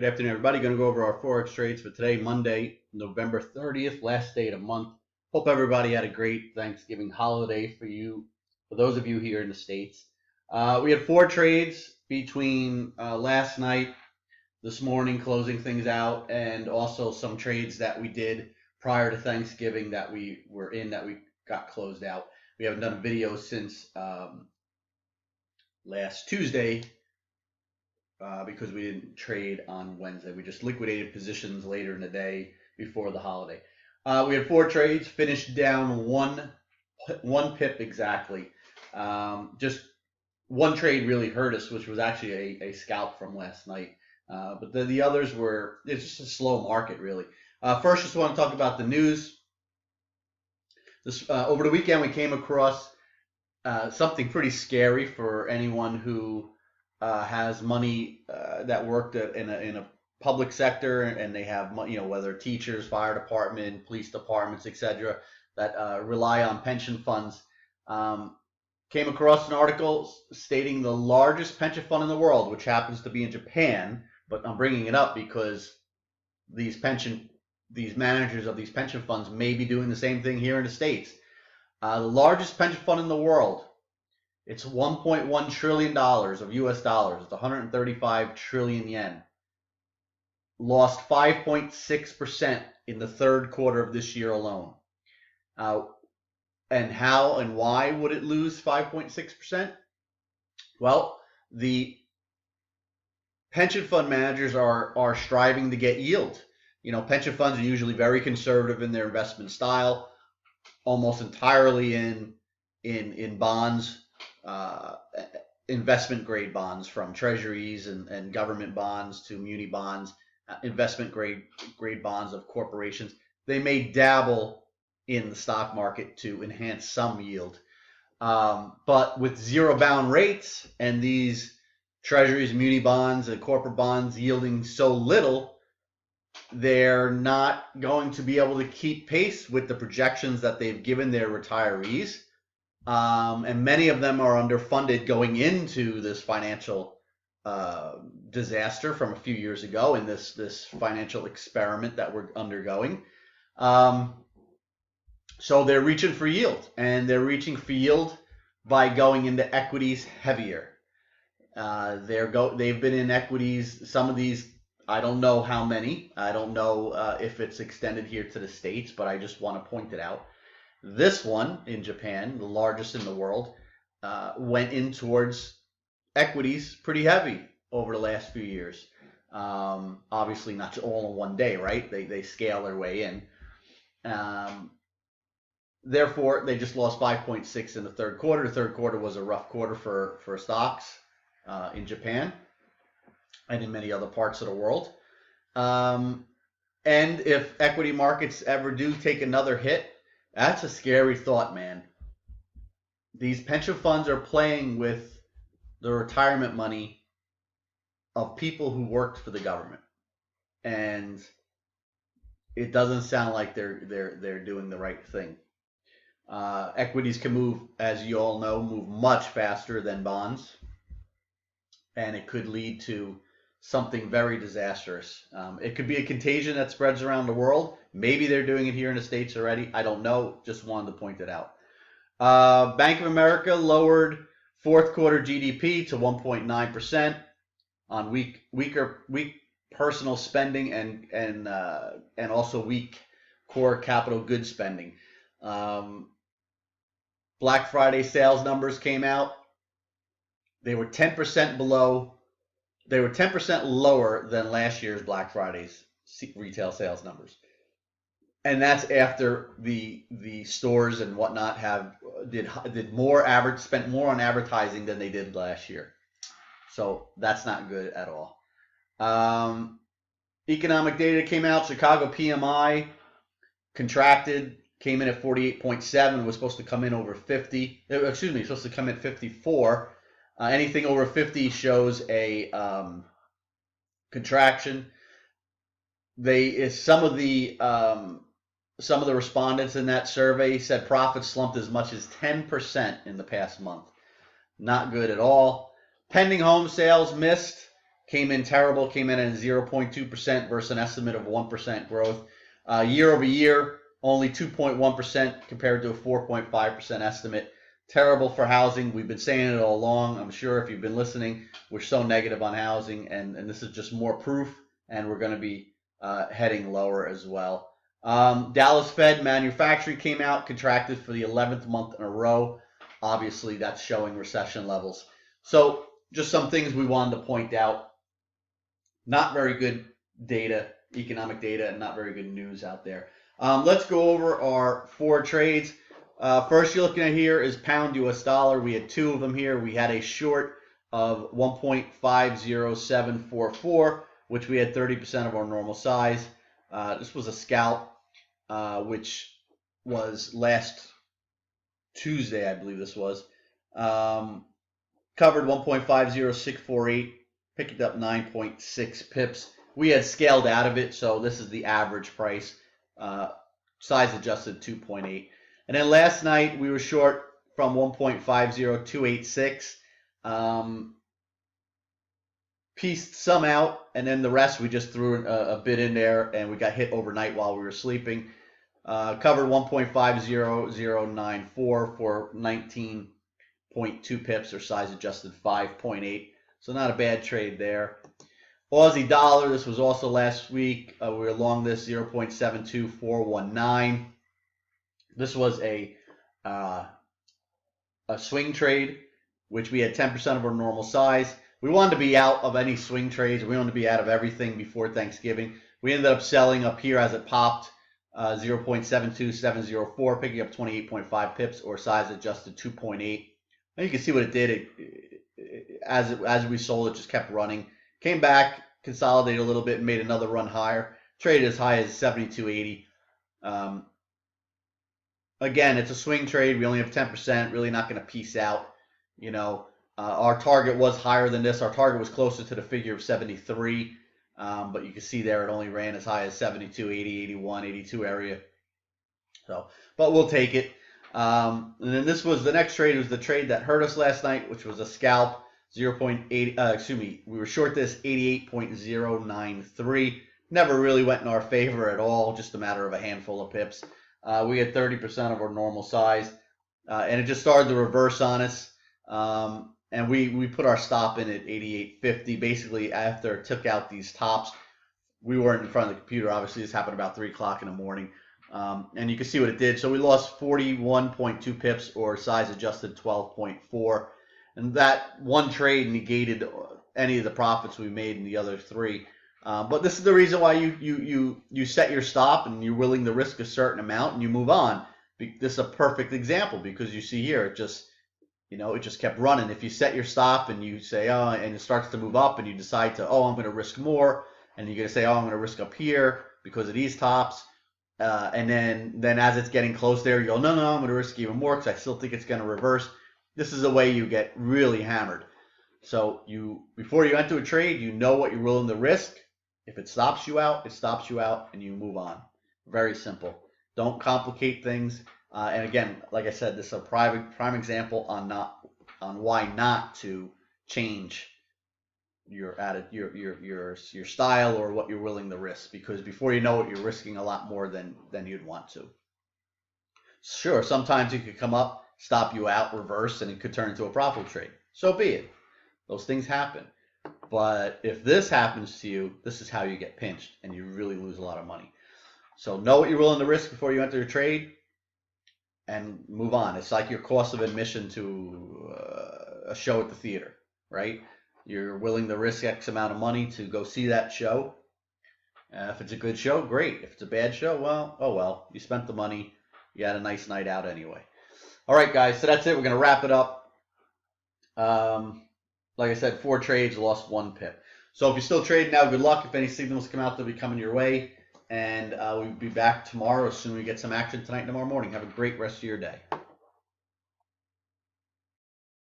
Good afternoon, everybody. Going to go over our Forex trades for today, Monday, November 30th, last day of the month. Hope everybody had a great Thanksgiving holiday for those of you here in the States. We had 4 trades between last night, this morning, closing things out, and also some trades that we did prior to Thanksgiving that we were in that we got closed out. We haven't done a video since last Tuesday. Because we didn't trade on Wednesday. We just liquidated positions later in the day before the holiday. We had 4 trades, finished down one pip exactly. Just one trade really hurt us, which was actually a scalp from last night. But the others it's just a slow market, really. First, just want to talk about the news. Over the weekend, we came across something pretty scary for anyone who has money that worked in a public sector, and they have, whether teachers, fire department, police departments, etc., that rely on pension funds. Came across an article stating the largest pension fund in the world, which happens to be in Japan, but I'm bringing it up because these managers of these pension funds may be doing the same thing here in the States. The largest pension fund in the world. It's $1.1 trillion of US dollars. It's 135 trillion yen. Lost 5.6% in the third quarter of this year alone. And how and why would it lose 5.6%? Well, the pension fund managers are striving to get yield. Pension funds are usually very conservative in their investment style, almost entirely in bonds. Investment grade bonds, from treasuries and government bonds to muni bonds, investment grade bonds of corporations. They may dabble in the stock market to enhance some yield. But with zero bound rates and these treasuries, muni bonds, and corporate bonds yielding so little, they're not going to be able to keep pace with the projections that they've given their retirees. And many of them are underfunded going into this financial disaster from a few years ago, in this financial experiment that we're undergoing. So they're reaching for yield, and they're reaching for yield by going into equities heavier. They've been in equities. Some of these, I don't know how many. I don't know if it's extended here to the States, but I just want to point it out. This one in Japan, the largest in the world, went in towards equities pretty heavy over the last few years. Obviously not all in one day, right? They scale their way in. Therefore, they just lost 5.6 in the third quarter. The third quarter was a rough quarter for stocks in Japan and in many other parts of the world. And if equity markets ever do take another hit, that's a scary thought, man. These pension funds are playing with the retirement money of people who worked for the government, and it doesn't sound like they're doing the right thing. Equities can move, as you all know, much faster than bonds, and it could lead to something very disastrous. It could be a contagion that spreads around the world. Maybe they're doing it here in the States already. I don't know. Just wanted to point it out. Bank of America lowered fourth quarter GDP to 1.9% on weak personal spending and also weak core capital goods spending. Black Friday sales numbers came out. They were 10% below. They were 10% lower than last year's Black Friday's retail sales numbers. And that's after the stores and whatnot spent more on advertising than they did last year. So that's not good at all. Economic data came out. Chicago PMI contracted, came in at 48.7. Was supposed to come in over 50. Supposed to come in at 54. Anything over 50 shows a contraction. Some of the respondents in that survey said profits slumped as much as 10% in the past month. Not good at all. Pending home sales missed. came in terrible, came in at 0.2% versus an estimate of 1% growth. Year over year, only 2.1% compared to a 4.5% estimate. Terrible for housing. We've been saying it all along. I'm sure if you've been listening, we're so negative on housing, and this is just more proof, and we're going to be heading lower as well. Dallas Fed manufacturing came out, contracted for the 11th month in a row. Obviously, that's showing recession levels. So just some things we wanted to point out. Not very good data, economic data, and not very good news out there. Let's go over our 4 trades. First you're looking at here is pound US dollar. We had 2 of them here. We had a short of 1.50744, which we had 30% of our normal size. This was a scalp, which was last Tuesday, I believe this was. Covered 1.50648, picked up 9.6 pips. We had scaled out of it, so this is the average price. Size adjusted 2.8. And then last night we were short from 1.50286. Pieced some out, and then the rest we just threw a bit in there, and we got hit overnight while we were sleeping. Covered 1.50094 for 19.2 pips, or size adjusted 5.8. So not a bad trade there. Aussie dollar, this was also last week. We were long this 0.72419. This was a swing trade, which we had 10% of our normal size. We wanted to be out of any swing trades. We wanted to be out of everything before Thanksgiving. We ended up selling up here as it popped, 0.72704, picking up 28.5 pips, or size adjusted 2.8. And you can see what it did. As we sold, it just kept running. Came back, consolidated a little bit, and made another run higher. Traded as high as 72.80. Again, it's a swing trade. We only have 10%. Really not going to piece out. You know, our target was higher than this. Our target was closer to the figure of 73. But you can see there it only ran as high as 72, 80, 81, 82 area. So, but we'll take it. And then this was the next trade. Was the trade that hurt us last night, which was a scalp. 0.8. We were short this 88.093. Never really went in our favor at all. Just a matter of a handful of pips. We had 30% of our normal size, and it just started to reverse on us. And we put our stop in at 88.50. Basically, after it took out these tops, we weren't in front of the computer. Obviously, this happened about 3 o'clock in the morning. And you can see what it did. So we lost 41.2 pips, or size adjusted 12.4. And that one trade negated any of the profits we made in the other 3. But this is the reason why you set your stop, and you're willing to risk a certain amount, and you move on. This is a perfect example, because you see here, it just kept running. If you set your stop and you say, oh, and it starts to move up, and you decide to, I'm going to risk more, and you're going to say, I'm going to risk up here because of these tops, and then as it's getting close there, you go, no, I'm going to risk even more because I still think it's going to reverse. This is the way you get really hammered. So before you enter a trade, you know what you're willing to risk. If it stops you out, it stops you out, and you move on. Very simple. Don't complicate things. And again, like I said, this is a prime example on why not to change your style or what you're willing to risk, because before you know it, you're risking a lot more than you'd want to. Sure, sometimes it could come up, stop you out, reverse, and it could turn into a profitable trade. So be it. Those things happen. But if this happens to you, this is how you get pinched, and you really lose a lot of money. So know what you're willing to risk before you enter a trade, and move on. It's like your cost of admission to a show at the theater, right? You're willing to risk X amount of money to go see that show. If it's a good show, great. If it's a bad show, well, oh well. You spent the money. You had a nice night out anyway. All right, guys. So that's it. We're going to wrap it up. Like I said, 4 trades, lost 1 pip. So if you're still trading now, good luck. If any signals come out, they'll be coming your way. And we'll be back tomorrow as soon as we get some action tonight and tomorrow morning. Have a great rest of your day.